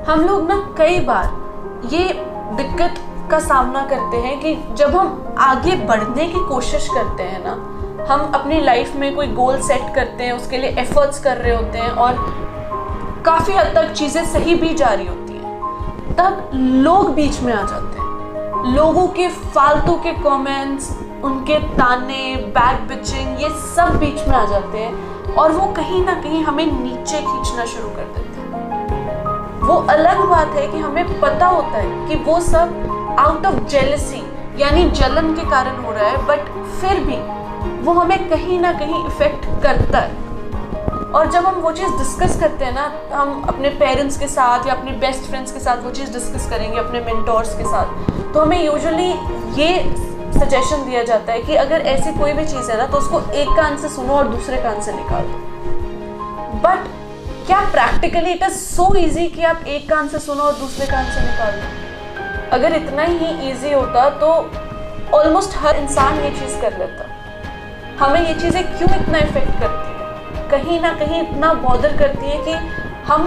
हम लोग ना कई बार ये दिक्कत का सामना करते हैं कि जब हम आगे बढ़ने की कोशिश करते हैं ना, हम अपनी लाइफ में कोई गोल सेट करते हैं, उसके लिए एफर्ट्स कर रहे होते हैं और काफ़ी हद तक चीज़ें सही भी जा रही होती हैं, तब लोग बीच में आ जाते हैं। लोगों के फालतू के कमेंट्स, उनके ताने, बैक बिचिंग, ये सब बीच में आ जाते हैं और वो कहीं ना कहीं हमें नीचे खींचना शुरू कर देते हैं। वो अलग बात है कि हमें पता होता है कि वो सब आउट ऑफ जेलसी यानी जलन के कारण हो रहा है, बट फिर भी वो हमें कहीं ना कहीं इफेक्ट करता है। और जब हम वो चीज़ डिस्कस करते हैं ना, हम अपने पेरेंट्स के साथ या अपने बेस्ट फ्रेंड्स के साथ वो चीज़ डिस्कस करेंगे, अपने मेंटोर्स के साथ, तो हमें यूजुअली ये सजेशन दिया जाता है कि अगर ऐसी कोई भी चीज़ है ना, तो उसको एक कान से सुनो और दूसरे कान से निकाल दो। बट क्या practically it is so easy कि आप एक कान से सुनो और दूसरे कान से निकाल दो? अगर इतना ही ईजी होता तो ऑलमोस्ट हर इंसान ये चीज़ कर लेता। हमें ये चीज़ें क्यों इतना इफेक्ट करती है, कहीं ना कहीं इतना बॉदर करती है कि हम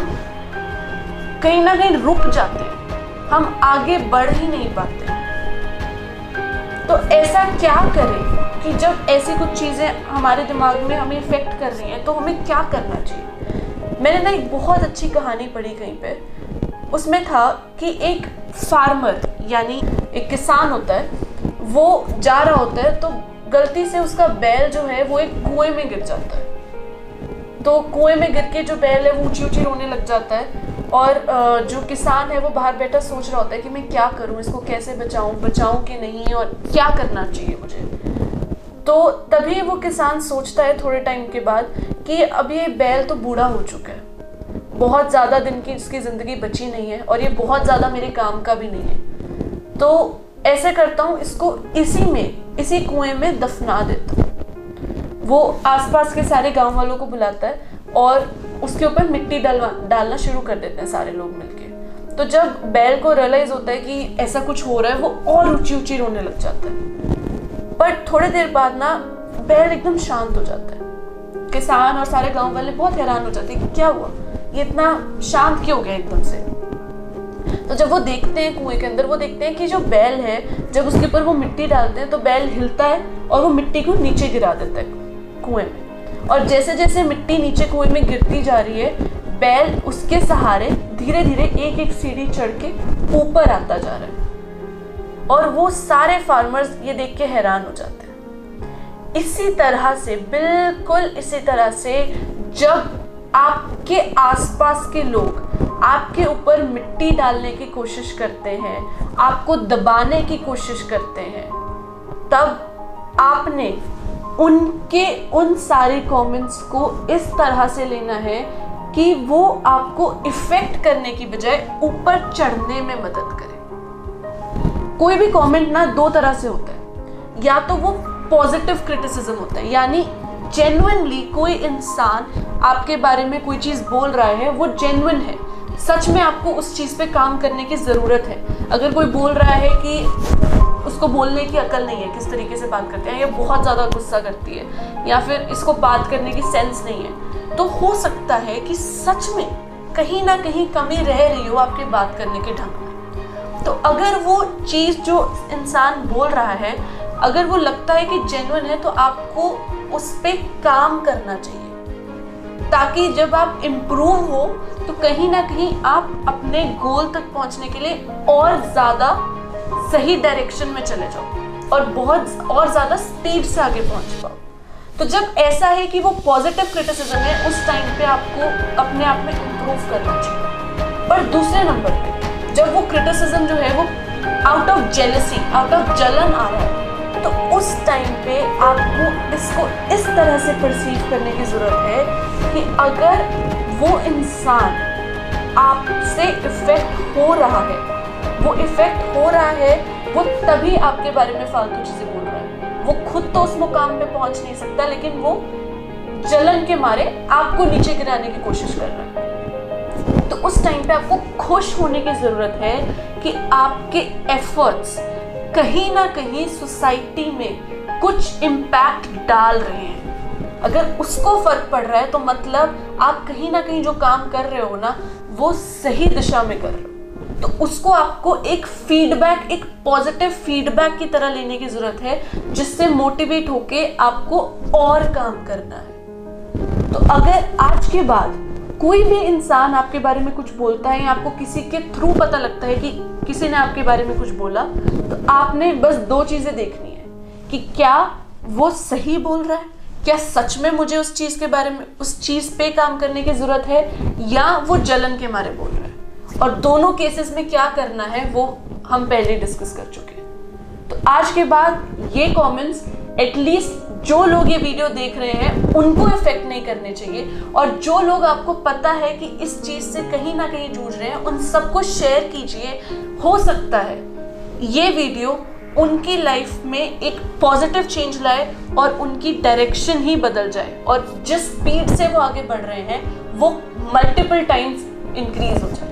कहीं ना कहीं रुक जाते हैं, हम आगे बढ़ ही नहीं पाते। तो ऐसा क्या करें कि जब ऐसी कुछ चीज़ें हमारे दिमाग में हमें इफेक्ट कर रही हैं, तो हमें क्या करना चाहिए? मैंने ना एक बहुत अच्छी कहानी पढ़ी कहीं पे, उसमें था कि एक फार्मर यानी एक किसान होता है, वो जा रहा होता है तो गलती से उसका बैल जो है वो एक कुएं में गिर जाता है। तो कुएं में गिर के जो बैल है वो ऊंची ऊंची रोने लग जाता है और जो किसान है वो बाहर बैठा सोच रहा होता है कि मैं क्या करूं, इसको कैसे बचाऊं कि नहीं और क्या करना चाहिए मुझे। तो तभी वो किसान सोचता है थोड़े टाइम के बाद कि अब ये बैल तो बूढ़ा हो चुका है, बहुत ज़्यादा दिन की इसकी ज़िंदगी बची नहीं है और ये बहुत ज़्यादा मेरे काम का भी नहीं है। तो ऐसे करता हूँ, इसको इसी कुएं में दफना देता हूँ। वो आसपास के सारे गांव वालों को बुलाता है और उसके ऊपर मिट्टी डालना शुरू कर देते हैं सारे लोग मिलके। तो जब बैल को रियलाइज होता है कि ऐसा कुछ हो रहा है, वो और ऊंची ऊंची रोने लग जाता है। पर थोड़ी देर बाद ना बैल एकदम शांत हो जाता है। किसान और सारे गांव वाले बहुत हैरान हो जाते हैं कि क्या हुआ, ये इतना शांत क्यों हो गया एकदम से। तो जब वो देखते हैं कुएं के अंदर, वो देखते हैं कि जो बैल है, जब उसके ऊपर वो मिट्टी डालते हैं तो बैल हिलता है और वो मिट्टी को नीचे गिरा देता है कुएं में। और जैसे जैसे मिट्टी नीचे कुएं में गिरती जा रही है, बैल उसके सहारे धीरे धीरे एक एक सीढ़ी चढ़ के ऊपर आता जा रहा है। और वो सारे फार्मर्स ये देख के हैरान हो जाते हैं। इसी तरह से, बिल्कुल इसी तरह से, जब आपके आसपास के लोग आपके ऊपर मिट्टी डालने की कोशिश करते हैं, आपको दबाने की कोशिश करते हैं, तब आपने उनके उन सारे कमेंट्स को इस तरह से लेना है कि वो आपको इफेक्ट करने की बजाय ऊपर चढ़ने में मदद करे। कोई भी कमेंट ना दो तरह से होता है, या तो वो पॉजिटिव क्रिटिसिज्म होता है, यानी जेन्युइनली कोई इंसान आपके बारे में कोई चीज़ बोल रहा है, वो जेन्युइन है, सच में आपको उस चीज़ पे काम करने की ज़रूरत है। अगर कोई बोल रहा है कि उसको बोलने की अकल नहीं है, किस तरीके से बात करते हैं, या बहुत ज़्यादा गुस्सा करती है, या फिर इसको बात करने की सेंस नहीं है, तो हो सकता है कि सच में कहीं ना कहीं कमी रह रही हो आपके बात करने के ढंग में। तो अगर वो चीज़ जो इंसान बोल रहा है, अगर वो लगता है कि जेन्युइन है, तो आपको उस पर काम करना चाहिए, ताकि जब आप इम्प्रूव हो तो कहीं ना कहीं आप अपने गोल तक पहुंचने के लिए और ज़्यादा सही डायरेक्शन में चले जाओ और बहुत और ज़्यादा स्पीड से आगे पहुंच पाओ। तो जब ऐसा है कि वो पॉजिटिव क्रिटिसिज्म है, उस टाइम पे आपको अपने आप में इम्प्रूव करना चाहिए। पर दूसरे नंबर पे जब वो क्रिटिसिज्म जो है वो out of jealousy, out of जलन आ रहा है, तो उस टाइम पे आपको इसको इस तरह से परसीव करने की ज़रूरत है कि अगर वो इंसान आपसे इफेक्ट हो रहा है, वो तभी आपके बारे में फालतू चीज़ें बोल रहा है। वो खुद तो उस मुकाम पे पहुंच नहीं सकता, लेकिन वो जलन के मारे आपको नीचे गिराने की कोशिश कर रहा है। तो उस टाइम पे आपको खुश होने की ज़रूरत है कि आपके एफर्ट्स कहीं ना कहीं सोसाइटी में कुछ इम्पैक्ट डाल रहे हैं। अगर उसको फर्क पड़ रहा है तो मतलब आप कहीं ना कहीं जो काम कर रहे हो ना, वो सही दिशा में कर रहे हो, तो उसको आपको एक फीडबैक, एक पॉजिटिव फीडबैक की तरह लेने की जरूरत है, जिससे मोटिवेट होके आपको और काम करना है। तो अगर आज के बाद कोई भी इंसान आपके बारे में कुछ बोलता है या आपको किसी के थ्रू पता लगता है कि किसी ने आपके बारे में कुछ बोला, तो आपने बस 2 चीजें देखनी है कि क्या वो सही बोल रहा है, क्या सच में मुझे उस चीज के बारे में, उस चीज पे काम करने की जरूरत है, या वो जलन के मारे बोल रहा है। और दोनों केसेस में क्या करना है वो हम पहले डिस्कस कर चुके हैं। तो आज के बाद ये कमेंट्स एटलीस्ट जो लोग ये वीडियो देख रहे हैं उनको इफेक्ट नहीं करने चाहिए, और जो लोग आपको पता है कि इस चीज से कहीं ना कहीं जूझ रहे हैं उन सबको शेयर कीजिए। हो सकता है ये वीडियो उनकी लाइफ में एक पॉजिटिव चेंज लाए और उनकी डायरेक्शन ही बदल जाए, और जिस स्पीड से वो आगे बढ़ रहे हैं वो मल्टीपल टाइम्स इंक्रीज हो जाए।